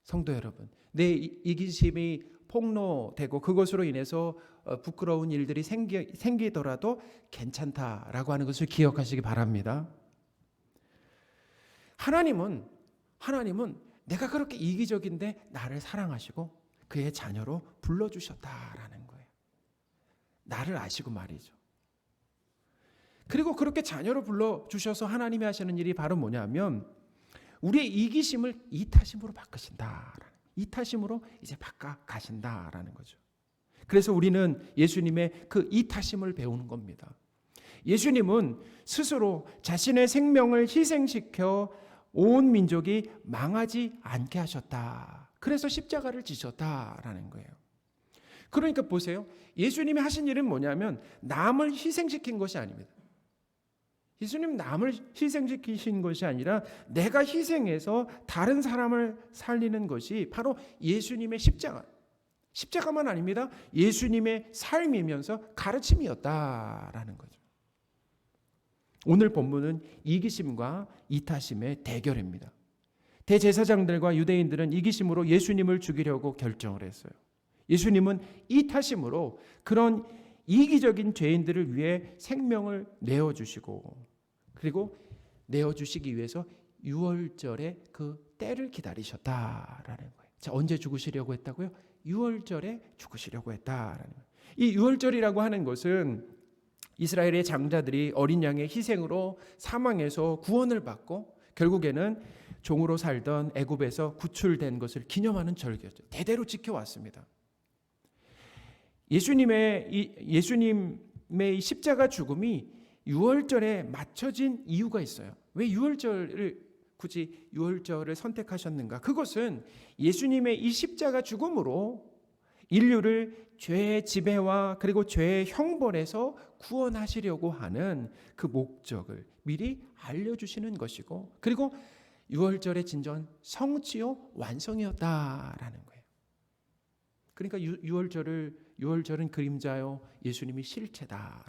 성도 여러분, 내 이기심이 폭로되고 그것으로 인해서 부끄러운 일들이 생기더라도 괜찮다라고 하는 것을 기억하시기 바랍니다. 하나님은 내가 그렇게 이기적인데 나를 사랑하시고 그의 자녀로 불러주셨다라는 거예요. 나를 아시고 말이죠. 그리고 그렇게 자녀로 불러주셔서 하나님이 하시는 일이 바로 뭐냐면 우리의 이기심을 이타심으로 바꾸신다. 이타심으로 이제 바꿔 가신다라는 거죠. 그래서 우리는 예수님의 그 이타심을 배우는 겁니다. 예수님은 스스로 자신의 생명을 희생시켜 온 민족이 망하지 않게 하셨다. 그래서 십자가를 지셨다라는 거예요. 그러니까 보세요. 예수님이 하신 일은 뭐냐면 남을 희생시킨 것이 아닙니다. 예수님 남을 희생시키신 것이 아니라 내가 희생해서 다른 사람을 살리는 것이 바로 예수님의 십자가만 아닙니다. 예수님의 삶이면서 가르침이었다라는 거죠. 오늘 본문은 이기심과 이타심의 대결입니다. 대제사장들과 유대인들은 이기심으로 예수님을 죽이려고 결정을 했어요. 예수님은 이타심으로 그런 이기적인 죄인들을 위해 생명을 내어주시고 그리고 내어주시기 위해서 유월절에 그 때를 기다리셨다라는 거예요. 자, 언제 죽으시려고 했다고요? 유월절에 죽으시려고 했다라는 거예요. 이 유월절이라고 하는 것은 이스라엘의 장자들이 어린 양의 희생으로 사망해서 구원을 받고 결국에는 종으로 살던 애굽에서 구출된 것을 기념하는 절기였죠. 대대로 지켜왔습니다. 예수님의 십자가 죽음이 유월절에 맞춰진 이유가 있어요. 왜 굳이 유월절을 선택하셨는가? 그것은 예수님의 이 십자가 죽음으로 인류를 죄의 지배와 그리고 죄의 형벌에서 구원하시려고 하는 그 목적을 미리 알려주시는 것이고 그리고 유월절의 진전 성취요 완성이었다라는 거예요. 그러니까 유월절은 그림자요, 예수님이 실체다.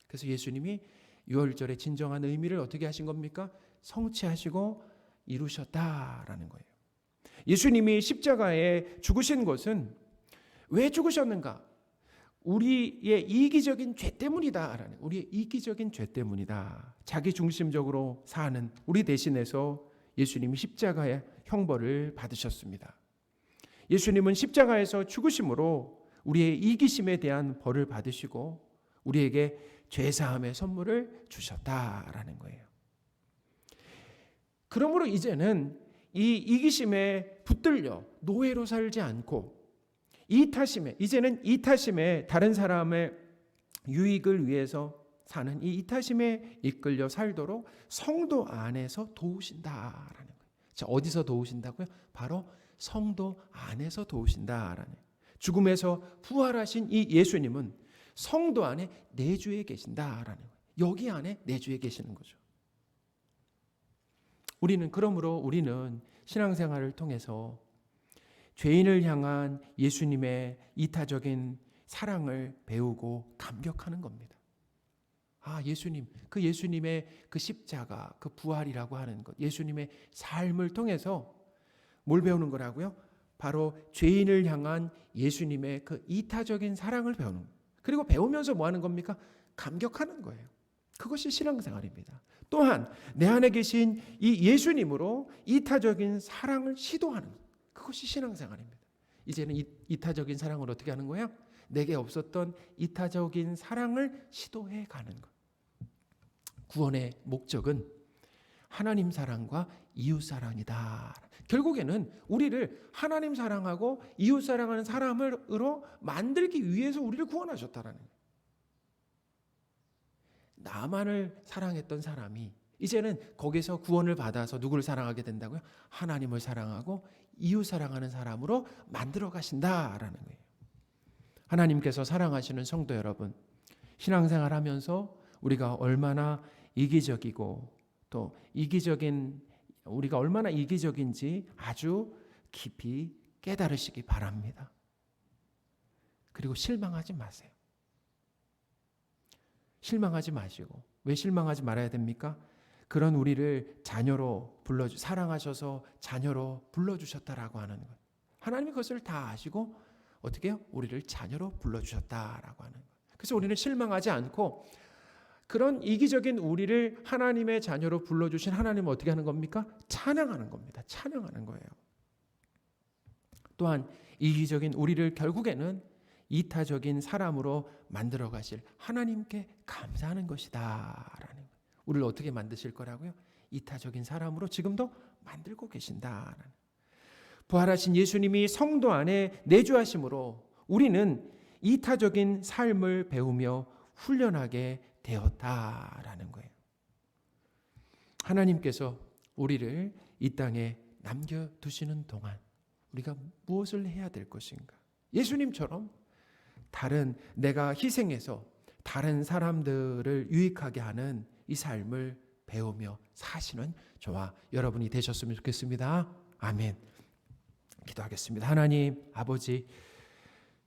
그래서 예수님이 유월절의 진정한 의미를 어떻게 하신 겁니까? 성취하시고 이루셨다라는 거예요. 예수님이 십자가에 죽으신 것은 왜 죽으셨는가? 우리의 이기적인 죄 때문이다라는, 우리의 이기적인 죄 때문이다. 자기 중심적으로 사는 우리 대신해서 예수님이 십자가의 형벌을 받으셨습니다. 예수님은 십자가에서 죽으심으로 우리의 이기심에 대한 벌을 받으시고 우리에게 죄사함의 선물을 주셨다라는 거예요. 그러므로 이제는 이 이기심에 붙들려 노예로 살지 않고 이제는 이타심에 다른 사람의 유익을 위해서 사는 이 이타심에 이끌려 살도록 성도 안에서 도우신다라는 거예요. 자, 어디서 도우신다고요? 바로 성도 안에서 도우신다라는 거예요. 죽음에서 부활하신 이 예수님은 성도 안에 내주에 계신다라는 거예요. 여기 안에 내주에 계시는 거죠. 그러므로 우리는 신앙생활을 통해서 죄인을 향한 예수님의 이타적인 사랑을 배우고 감격하는 겁니다. 아, 예수님의 그 십자가, 그 부활이라고 하는 것, 예수님의 삶을 통해서 뭘 배우는 거라고요? 바로 죄인을 향한 예수님의 그 이타적인 사랑을 배우는 거예요. 그리고 배우면서 뭐 하는 겁니까? 감격하는 거예요. 그것이 신앙생활입니다. 또한 내 안에 계신 이 예수님으로 이타적인 사랑을 시도하는 것, 그것이 신앙생활입니다. 이제는 이타적인 사랑을 어떻게 하는 거예요? 내게 없었던 이타적인 사랑을 시도해 가는 것. 구원의 목적은 하나님 사랑과 이웃 사랑이다. 결국에는 우리를 하나님 사랑하고 이웃 사랑하는 사람으로 만들기 위해서 우리를 구원하셨다라는 거예요. 나만을 사랑했던 사람이 이제는 거기서 구원을 받아서 누구를 사랑하게 된다고요? 하나님을 사랑하고 이웃 사랑하는 사람으로 만들어 가신다라는 거예요. 하나님께서 사랑하시는 성도 여러분, 신앙생활 하면서 우리가 얼마나 이기적이고 또 우리가 얼마나 이기적인지 아주 깊이 깨달으시기 바랍니다. 그리고 실망하지 마세요. 실망하지 마시고, 왜 실망하지 말아야 됩니까? 그런 우리를 자녀로 사랑하셔서 자녀로 불러주셨다라고 하는 것. 하나님이 그것을 다 아시고 어떻게 해요? 우리를 자녀로 불러주셨다라고 하는 것. 그래서 우리는 실망하지 않고 그런 이기적인 우리를 하나님의 자녀로 불러주신 하나님은 어떻게 하는 겁니까? 찬양하는 겁니다. 찬양하는 거예요. 또한 이기적인 우리를 결국에는 이타적인 사람으로 만들어 가실 하나님께 감사하는 것이다 라는 거예요. 우리를 어떻게 만드실 거라고요? 이타적인 사람으로 지금도 만들고 계신다. 부활하신 예수님이 성도 안에 내주하심으로 우리는 이타적인 삶을 배우며 훈련하게 되었다라는 거예요. 하나님께서 우리를 이 땅에 남겨두시는 동안 우리가 무엇을 해야 될 것인가? 예수님처럼 내가 희생해서 다른 사람들을 유익하게 하는 이 삶을 배우며 사시는 저와 여러분이 되셨으면 좋겠습니다. 아멘. 기도하겠습니다. 하나님 아버지,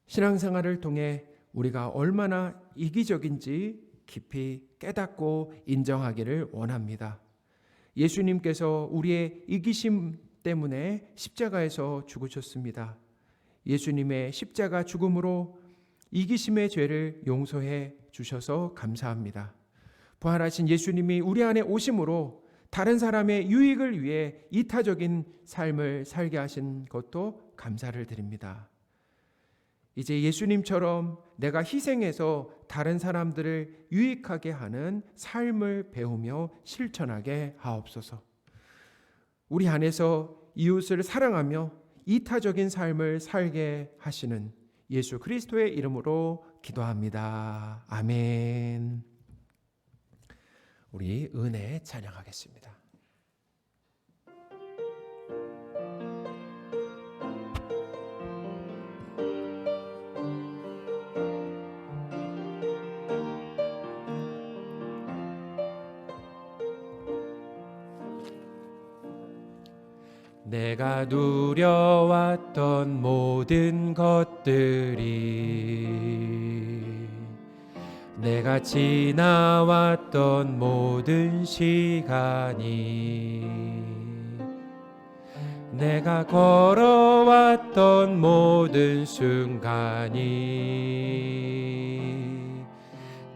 신앙생활을 통해 우리가 얼마나 이기적인지 깊이 깨닫고 인정하기를 원합니다. 예수님께서 우리의 이기심 때문에 십자가에서 죽으셨습니다. 예수님의 십자가 죽음으로 이기심의 죄를 용서해 주셔서 감사합니다. 부활하신 예수님이 우리 안에 오심으로 다른 사람의 유익을 위해 이타적인 삶을 살게 하신 것도 감사를 드립니다. 이제 예수님처럼 내가 희생해서 다른 사람들을 유익하게 하는 삶을 배우며 실천하게 하옵소서. 우리 안에서 이웃을 사랑하며 이타적인 삶을 살게 하시는 예수 그리스도의 이름으로 기도합니다. 아멘. 우리 은혜 찬양하겠습니다. 내가 누려왔던 모든 것들이, 내가 지나왔던 모든 시간이, 내가 걸어왔던 모든 순간이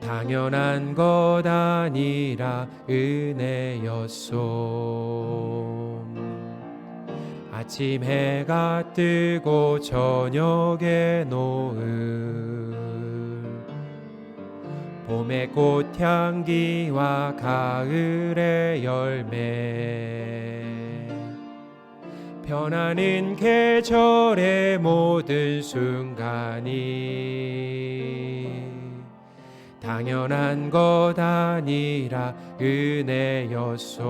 당연한 것 아니라 은혜였소. 아침 해가 뜨고 저녁에 노을, 봄의 꽃향기와 가을의 열매, 변하는 계절의 모든 순간이 당연한 것 아니라 은혜였소.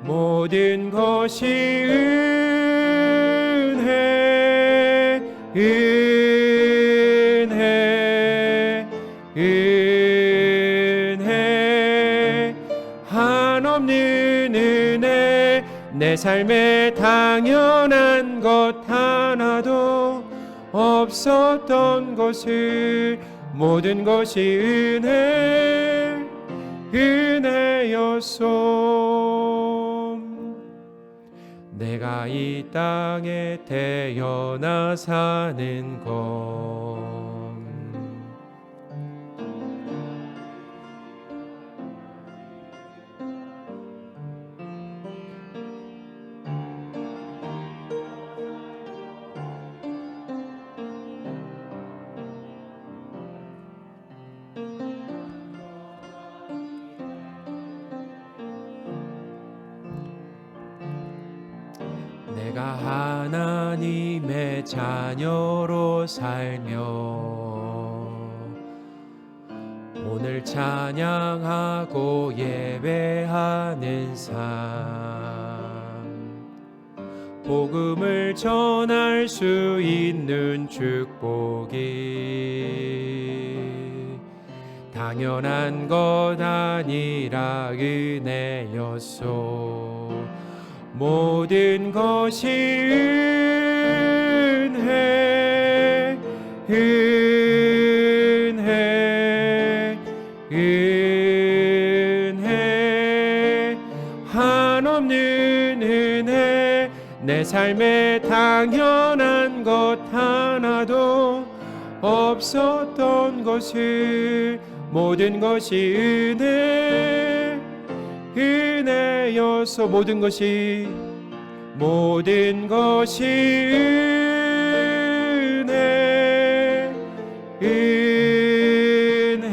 모든 것이 은혜, 은혜, 은혜, 한없는 은혜. 내 삶에 당연한 것 하나도 없었던 것을, 모든 것이 은혜, 은혜였소. 내가 이 땅에 태어나 사는 것, 내가 하나님의 자녀로 살며 오늘 찬양하고 예배하는 삶, 복음을 전할 수 있는 축복이 당연한 것 아니라 은혜였소. 모든 것이 은혜, 은혜, 은혜, 한없는 은혜. 내 삶에 당연한 것 하나도 없었던 것을, 모든 것이 은혜, 은혜여서. 모든 것이, 모든 것이 은혜, 은혜,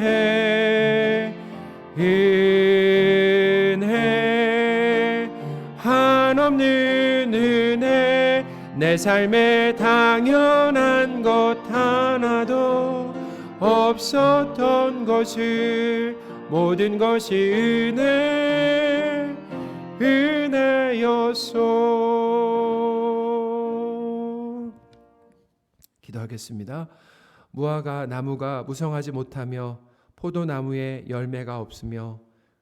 은혜, 한없는 은혜. 내 삶에 당연한 것 하나도 없었던 것을, 모든 것이 은혜, 은혜였소. 기도하겠습니다. 무화과 나무가 무성하지 못하며 포도나무에 열매가 없으며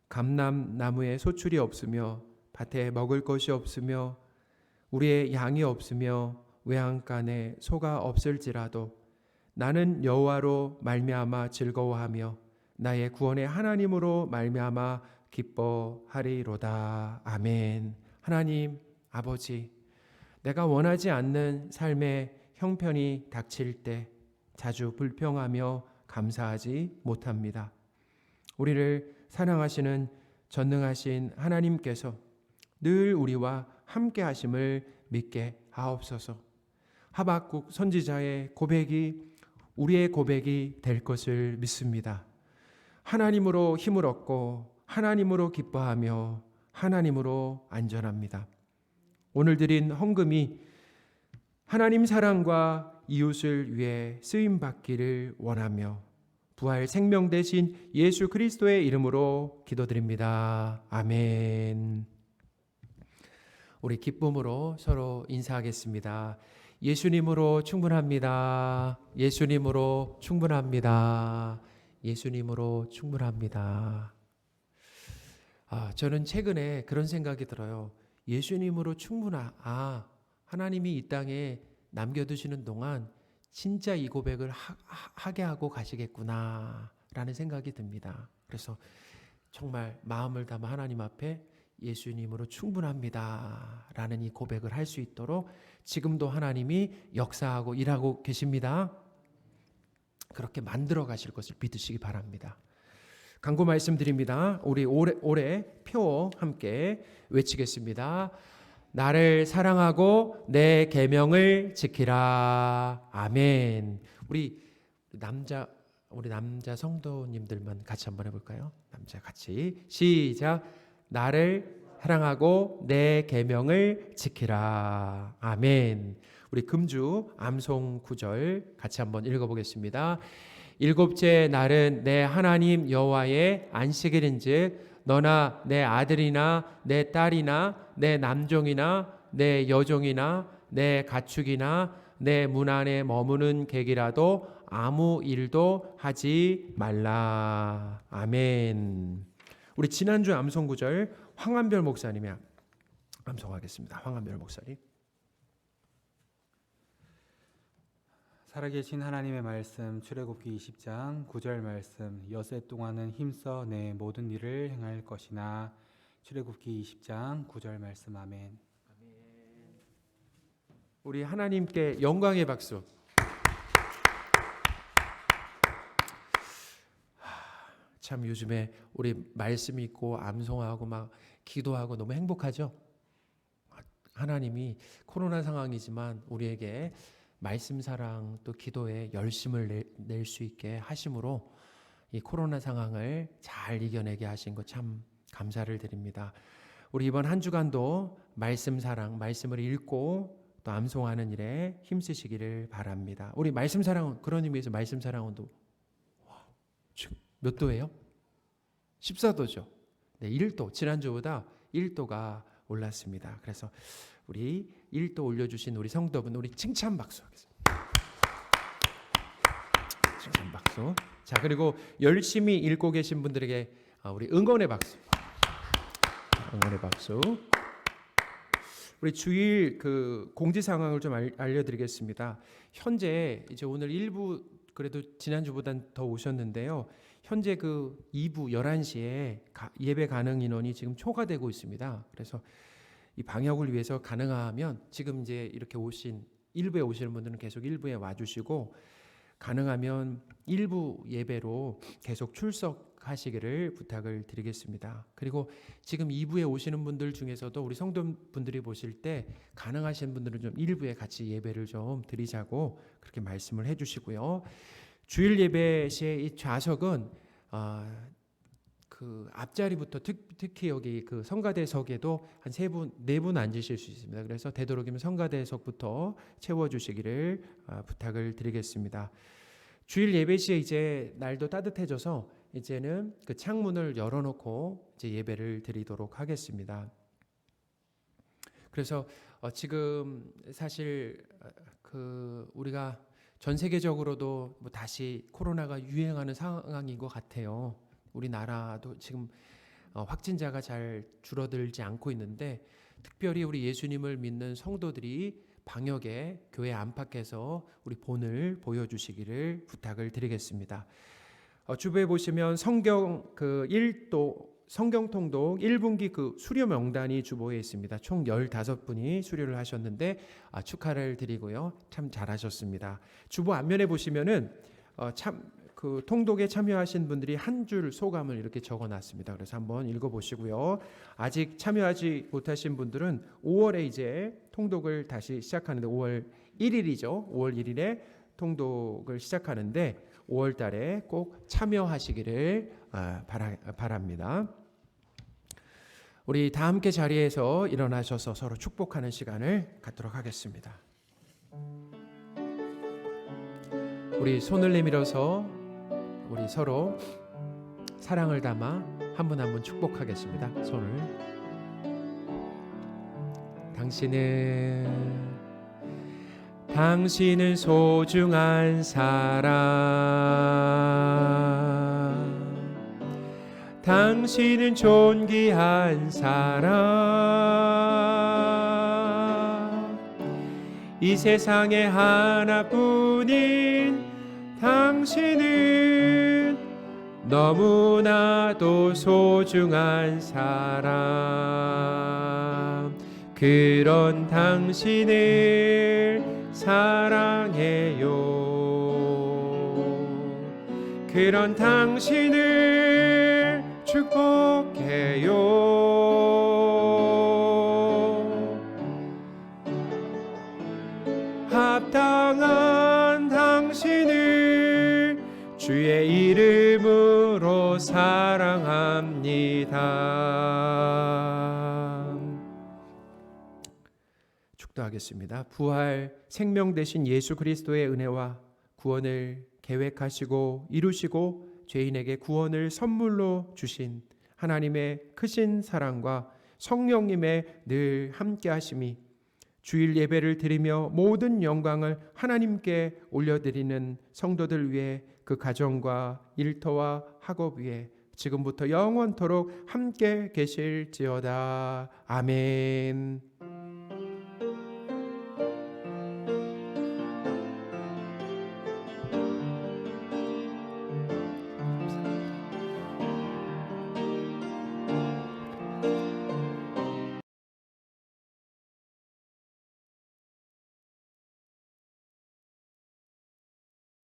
감람나무에 소출이 없으며 밭에 먹을 것이 없으며 우리의 양이 없으며 외양간에 소가 없을지라도 나는 여호와로 말미암아 즐거워하며 나의 구원의 하나님으로 말미암아 기뻐하리로다. 아멘. 하나님 아버지, 내가 원하지 않는 삶의 형편이 닥칠 때 자주 불평하며 감사하지 못합니다. 우리를 사랑하시는 전능하신 하나님께서 늘 우리와 함께 하심을 믿게 하옵소서. 하박국 선지자의 고백이 우리의 고백이 될 것을 믿습니다. 하나님으로 힘을 얻고 하나님으로 기뻐하며 하나님으로 안전합니다. 오늘 드린 헌금이 하나님 사랑과 이웃을 위해 쓰임 받기를 원하며 부활 생명 되신 예수 그리스도의 이름으로 기도드립니다. 아멘. 우리 기쁨으로 서로 인사하겠습니다. 예수님으로 충분합니다. 예수님으로 충분합니다. 예수님으로 충분합니다. 저는 최근에 그런 생각이 들어요. 예수님으로 충분하. 하나님이 이 땅에 남겨두시는 동안 진짜 이 고백을 하게 하고 가시겠구나 라는 생각이 듭니다. 그래서 정말 마음을 담아 하나님 앞에 예수님으로 충분합니다 라는 이 고백을 할 수 있도록 지금도 하나님이 역사하고 일하고 계십니다. 그렇게 만들어 가실 것을 믿으시기 바랍니다. 간구 말씀드립니다. 우리 올해 표 함께 외치겠습니다. 나를 사랑하고 내 계명을 지키라. 아멘. 우리 남자 성도님들만 같이 한번 해볼까요? 남자 같이 시작. 나를 사랑하고 내 계명을 지키라. 아멘. 우리 금주 암송 구절 같이 한번 읽어보겠습니다. 일곱째 날은 내 하나님 여호와의 안식일인즉 너나 내 아들이나 내 딸이나 내 남종이나 내 여종이나 내 가축이나 내 문 안에 머무는 객이라도 아무 일도 하지 말라. 아멘. 우리 지난주 암송 구절 황한별 목사님이 암송하겠습니다. 황한별 목사님. 살아계신 하나님의 말씀 출애굽기 20장 9절 말씀 여세 동안은 힘써 내 모든 일을 행할 것이나 출애굽기 20장 9절 말씀 아멘. 우리 하나님께 영광의 박수. 참 요즘에 우리 말씀 읽고 암송하고 막 기도하고 너무 행복하죠? 하나님이 코로나 상황이지만 우리에게 말씀 사랑 또 기도에 열심을 낼 수 있게 하심으로 이 코로나 상황을 잘 이겨내게 하신 것 참 감사를 드립니다. 우리 이번 한 주간도 말씀 사랑, 말씀을 읽고 또 암송하는 일에 힘쓰시기를 바랍니다. 우리 말씀 사랑, 그런 의미에서 말씀 사랑원도 지금 몇 도예요? 14도죠. 네, 1도, 지난주보다 1도가 올랐습니다. 그래서 우리 1도 올려주신 우리 성도분 우리 칭찬 박수 하겠습니다. 칭찬 박수. 자, 그리고 열심히 읽고 계신 분들에게 우리 응원의 박수. 응원의 박수. 우리 주일 그 공지 상황을 좀 알려드리겠습니다. 현재 이제 오늘 1부 그래도 지난주보단 더 오셨는데요. 현재 그 2부 11시에 예배 가능 인원이 지금 초과되고 있습니다. 그래서 이 방역을 위해서 가능하면 지금 이제 이렇게 오신 1부에 오시는 분들은 계속 1부에 와주시고 가능하면 1부 예배로 계속 출석하시기를 부탁을 드리겠습니다. 그리고 지금 2부에 오시는 분들 중에서도 우리 성도분들이 보실 때 가능하신 분들은 좀 1부에 같이 예배를 좀 드리자고 그렇게 말씀을 해주시고요. 주일 예배 시에 이 좌석은 그 앞자리부터 특히 여기 그 성가대석에도 한 3분, 4분 앉으실 수 있습니다. 그래서 되도록이면 성가대석부터 채워주시기를 부탁을 드리겠습니다. 주일 예배 시에 이제 날도 따뜻해져서 이제는 그 창문을 열어놓고 이제 예배를 드리도록 하겠습니다. 그래서 지금 사실 그 우리가 전 세계적으로도 뭐 다시 코로나가 유행하는 상황인 것 같아요. 우리나라도 지금 확진자가 잘 줄어들지 않고 있는데 특별히 우리 예수님을 믿는 성도들이 방역에 교회 안팎에서 우리 본을 보여주시기를 부탁을 드리겠습니다. 주부에 보시면 성경 그 1도 성경 통독 1분기 그 수료 명단이 주보에 있습니다. 총 15분이 수료를 하셨는데 축하를 드리고요. 참 잘하셨습니다. 주보 앞면에 보시면은 참 그 통독에 참여하신 분들이 한 줄 소감을 이렇게 적어놨습니다. 그래서 한번 읽어보시고요. 아직 참여하지 못하신 분들은 5월에 이제 통독을 다시 시작하는데 5월 1일이죠. 5월 1일에 통독을 시작하는데 5월 달에 꼭 참여하시기를 바랍니다. 우리 다 함께 자리에서 일어나셔서 서로 축복하는 시간을 갖도록 하겠습니다. 우리 손을 내밀어서 우리 서로 사랑을 담아 한 분 한 분 축복하겠습니다. 손을. 당신은 소중한 사람, 당신은 존귀한 사람, 이 세상에 하나뿐인 당신은 너무나도 소중한 사람. 그런 당신을 사랑해요. 그런 당신을 축복해요. 합당한 당신을 주의 이름으로 사랑합니다. 축도하겠습니다. 부활 생명 되신 예수 그리스도의 은혜와 구원을 계획하시고 이루시고 죄인에게 구원을 선물로 주신 하나님의 크신 사랑과 성령님의 늘 함께 하심이 주일 예배를 드리며 모든 영광을 하나님께 올려드리는 성도들 위해 그 가정과 일터와 학업 위에 지금부터 영원토록 함께 계실지어다. 아멘.